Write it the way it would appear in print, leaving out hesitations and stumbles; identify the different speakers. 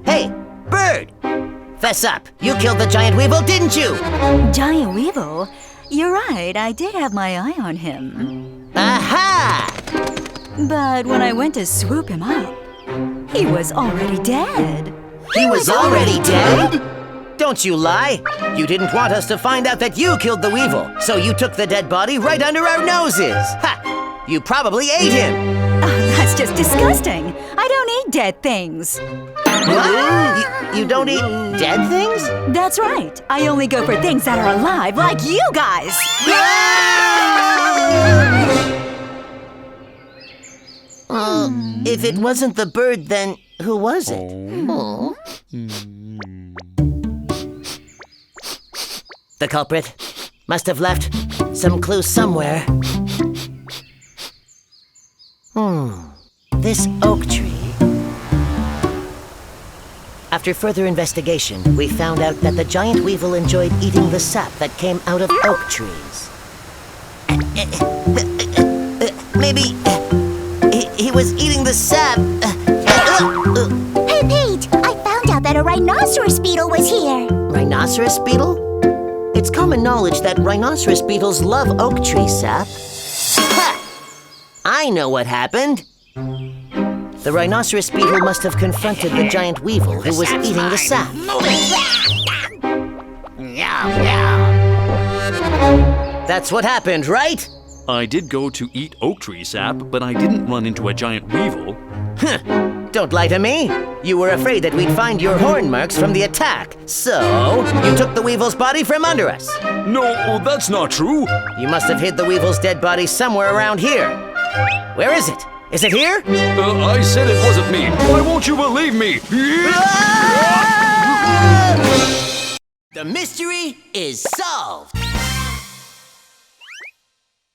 Speaker 1: Hey, bird! Fess up. You killed the giant weevil, didn't you?
Speaker 2: Giant weevil? You're right, I did have my eye on him.
Speaker 1: Aha!
Speaker 2: But when I went to swoop him up, he was already dead.
Speaker 1: He was already dead? Don't you lie. You didn't want us to find out that you killed the weevil, so you took the dead body right under our noses. Ha! You probably ate him.
Speaker 2: Oh, that's just disgusting. I don't eat dead things.
Speaker 1: What? You don't eat dead things?
Speaker 2: That's right. I only go for things that are alive, like you guys.
Speaker 1: If it wasn't the bird, then who was it? Oh. The culprit must have left some clue somewhere. This oak tree. After further investigation, we found out that the giant weevil enjoyed eating the sap that came out of oak trees. Maybe he was eating the sap.
Speaker 3: Hey, Pete! I found out that a rhinoceros beetle was here.
Speaker 1: Rhinoceros beetle? It's common knowledge that rhinoceros beetles love oak tree sap. Ha! I know what happened. The rhinoceros beetle must have confronted the giant weevil who was eating the sap. That's what happened, right?
Speaker 4: I did go to eat oak tree sap, but I didn't run into a giant weevil.
Speaker 1: Don't lie to me. You were afraid that we'd find your horn marks from the attack, so you took the weevil's body from under us.
Speaker 4: No, that's not true.
Speaker 1: You must have hid the weevil's dead body somewhere around here. Where is it? Is it here?
Speaker 4: I said it wasn't me. Why won't you believe me?
Speaker 1: The mystery is solved.